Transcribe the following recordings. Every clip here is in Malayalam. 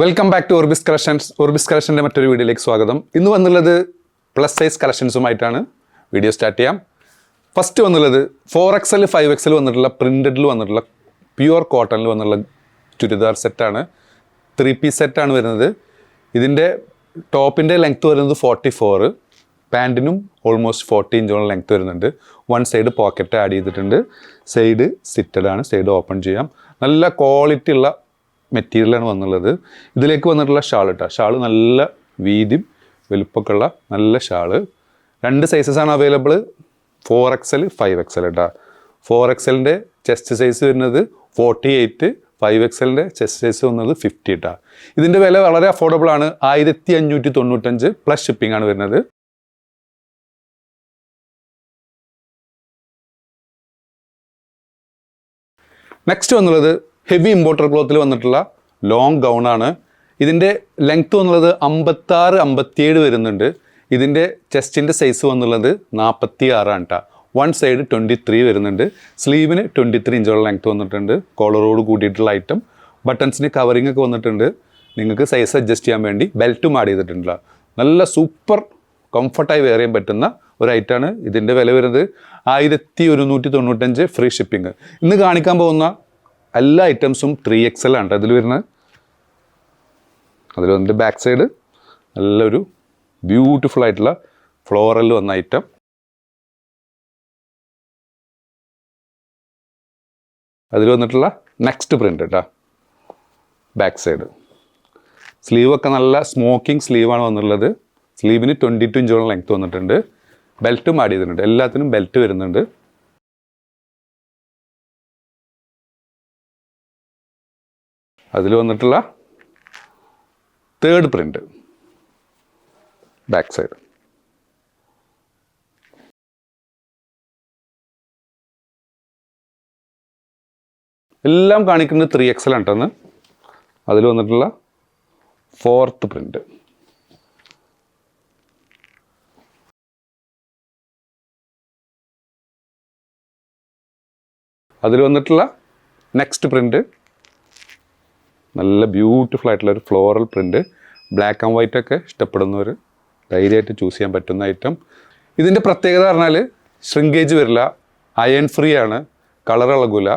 Welcome back to Orbis collections. Orbis കളക്ഷൻ്റെ മറ്റൊരു വീഡിയോയിലേക്ക് സ്വാഗതം. ഇന്ന് വന്നുള്ളത് പ്ലസ് സൈസ് കളക്ഷൻസുമായിട്ടാണ്. വീഡിയോ സ്റ്റാർട്ട് ചെയ്യാം. ഫസ്റ്റ് വന്നുള്ളത് 4XL 5XL വന്നിട്ടുള്ള പ്രിൻറ്റഡിൽ വന്നിട്ടുള്ള പ്യുവർ കോട്ടണിൽ വന്നുള്ള ചുരിദാർ സെറ്റാണ്. 3 പീസ് സെറ്റാണ് വരുന്നത്. ഇതിൻ്റെ ടോപ്പിൻ്റെ ലെങ്ത്ത് വരുന്നത് 44, പാൻറ്റിനും ഓൾമോസ്റ്റ് 40 ഇഞ്ചോളം ലെങ്ത്ത് വരുന്നുണ്ട്. വൺ സൈഡ് പോക്കറ്റ് ആഡ് ചെയ്തിട്ടുണ്ട്. സൈഡ് സിറ്റഡ് ആണ്, സൈഡ് ഓപ്പൺ ചെയ്യാം. നല്ല ക്വാളിറ്റി ഉള്ള മെറ്റീരിയലാണ് വന്നുള്ളത്. ഇതിലേക്ക് വന്നിട്ടുള്ള ഷാൾ കേട്ടോ. ഷാൾ നല്ല വീതിയും വലുപ്പമൊക്കെ ഉള്ള നല്ല ഷാള്. 2 സൈസസാണ് അവൈലബിൾ, 4XL 5XL കേട്ടോ. 4XLൻ്റെ ചെസ്റ്റ് സൈസ് വരുന്നത് 48, 5XLൻ്റെ ചെസ്റ്റ് സൈസ് വന്നത് 50 കേട്ടോ. ഇതിൻ്റെ വില വളരെ അഫോർഡബിൾ ആണ്. 1595 പ്ലസ് ഷിപ്പിംഗ് ആണ് വരുന്നത്. നെക്സ്റ്റ് വന്നുള്ളത് ഹെവി ഇമ്പോർട്ടർ ക്ലോത്തിൽ വന്നിട്ടുള്ള ലോങ് ഗൗണാണ്. ഇതിൻ്റെ ലെങ്ത്ത് വന്നുള്ളത് 56, 57 വരുന്നുണ്ട്. ഇതിൻ്റെ ചെസ്റ്റിൻ്റെ സൈസ് വന്നുള്ളത് 46 ആണ് കേട്ടോ. വൺ സൈഡ് 23 വരുന്നുണ്ട്. സ്ലീവിന് 23 ഇഞ്ചോളം ലെങ്ത്ത് വന്നിട്ടുണ്ട്. കോളറോട് കൂടിയിട്ടുള്ള ഐറ്റം. ബട്ടൺസിന് കവറിങ് ഒക്കെ വന്നിട്ടുണ്ട്. നിങ്ങൾക്ക് സൈസ് അഡ്ജസ്റ്റ് ചെയ്യാൻ വേണ്ടി ബെൽറ്റും ആഡ് ചെയ്തിട്ടുണ്ടല്ലോ. നല്ല സൂപ്പർ കംഫർട്ടായി വെയർ ചെയ്യാൻ പറ്റുന്ന ഒരു ഐറ്റമാണ്. ഇതിൻ്റെ വില വരുന്നത് 1195 ഫ്രീ ഷിപ്പിംഗ്. ഇന്ന് കാണിക്കാൻ പോകുന്ന എല്ലാ ഐറ്റംസും 3XL ആണ് അതിൽ വരുന്നത്. അതിൽ വന്നിട്ട് ബാക്ക് സൈഡ് നല്ലൊരു ബ്യൂട്ടിഫുൾ ആയിട്ടുള്ള ഫ്ലോറൽ വന്ന ഐറ്റം. അതിൽ വന്നിട്ടുള്ള നെക്സ്റ്റ് പ്രിൻ്റ് കേട്ടോ. ബാക്ക് സൈഡ് സ്ലീവൊക്കെ നല്ല സ്മോക്കിംഗ് സ്ലീവാണ് വന്നിട്ടുള്ളത്. സ്ലീവിന് 22 ഇഞ്ചോളം ലെങ്ത്ത് വന്നിട്ടുണ്ട്. ബെൽറ്റും ആഡ് ചെയ്തിട്ടുണ്ട്. എല്ലാത്തിനും ബെൽറ്റ് വരുന്നുണ്ട്. അതിൽ വന്നിട്ടുള്ള തേർഡ് പ്രിൻ്റ് ബാക്ക് സൈഡ്. എല്ലാം കാണിക്കുന്നത് 3XL ആണെന്ന്. അതിൽ വന്നിട്ടുള്ള ഫോർത്ത് പ്രിൻ്റ്. അതിൽ വന്നിട്ടുള്ള നെക്സ്റ്റ് പ്രിൻ്റ് നല്ല ബ്യൂട്ടിഫുൾ ആയിട്ടുള്ള ഒരു floral print. Black and white ഒക്കെ ഇഷ്ടപ്പെടുന്നവർ ധൈര്യമായിട്ട് ചൂസ് ചെയ്യാൻ പറ്റുന്ന ഐറ്റം. ഇതിൻ്റെ പ്രത്യേകത പറഞ്ഞാൽ ഷ്രിങ്കേജ് വരില്ല, അയൺ ഫ്രീ ആണ്, കളർ ഇളകില്ല,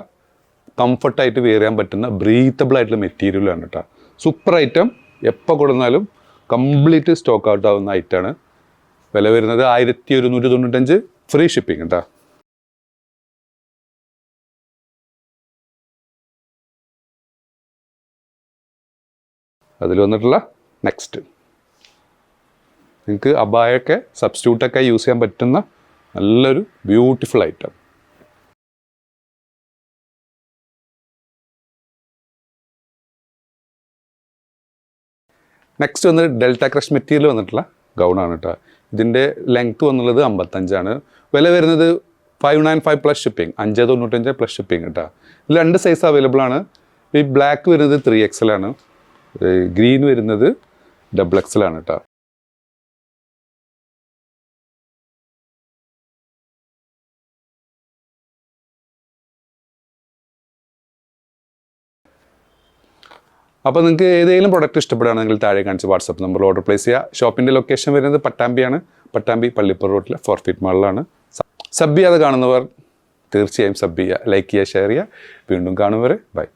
കംഫർട്ടായിട്ട് വെയർ ചെയ്യാൻ പറ്റുന്ന ബ്രീത്തബിൾ ആയിട്ടുള്ള മെറ്റീരിയലാണ് കേട്ടോ. Super item. എപ്പോൾ കൊടുത്താലും കംപ്ലീറ്റ് സ്റ്റോക്ക് ഔട്ട് ആവുന്ന ഐറ്റമാണ്. വില വരുന്നത് 1195 ഫ്രീ ഷിപ്പിംഗ് കേട്ടോ. അതിൽ വന്നിട്ടുള്ള നെക്സ്റ്റ് നിങ്ങൾക്ക് അബായൊക്കെ സബ്സ്റ്റിറ്റ്യൂട്ടൊക്കെ യൂസ് ചെയ്യാൻ പറ്റുന്ന നല്ലൊരു ബ്യൂട്ടിഫുൾ ഐറ്റം. നെക്സ്റ്റ് വന്ന് ഡെൽറ്റ ക്രഷ് മെറ്റീരിയൽ വന്നിട്ടുള്ള ഗൗണാണ് കേട്ടോ. ഇതിൻ്റെ ലെങ്ത്ത് വന്നുള്ളത് 55 വില വരുന്നത് 595 പ്ലസ് ഷിപ്പിംഗ്, 595 പ്ലസ് ഷിപ്പിംഗ് കേട്ടോ. ഇതിൽ 2 സൈസ് അവൈലബിൾ ആണ്. ഈ ബ്ലാക്ക് വരുന്നത് 3XL ആണ്. ഗ്രീൻ വരുന്നത് XXL ആണ് കേട്ടോ. അപ്പോൾ നിങ്ങൾക്ക് ഏതെങ്കിലും പ്രൊഡക്റ്റ് ഇഷ്ടപ്പെടുകയാണെങ്കിൽ താഴെ കാണിച്ച് വാട്സപ്പ് നമ്പറിൽ ഓർഡർ പ്ലേസ് ചെയ്യുക. ഷോപ്പിൻ്റെ ലൊക്കേഷൻ വരുന്നത് പട്ടാമ്പിയാണ്. പട്ടാമ്പി പള്ളിപ്പുറ റോഡിലെ 4 ഫീറ്റ് മാളിലാണ്. സബ് ചെയ്യാതെ കാണുന്നവർ തീർച്ചയായും സബ് ചെയ്യുക, ലൈക്ക് ചെയ്യുക, ഷെയർ ചെയ്യുക. വീണ്ടും കാണുന്നവരെ ബൈ.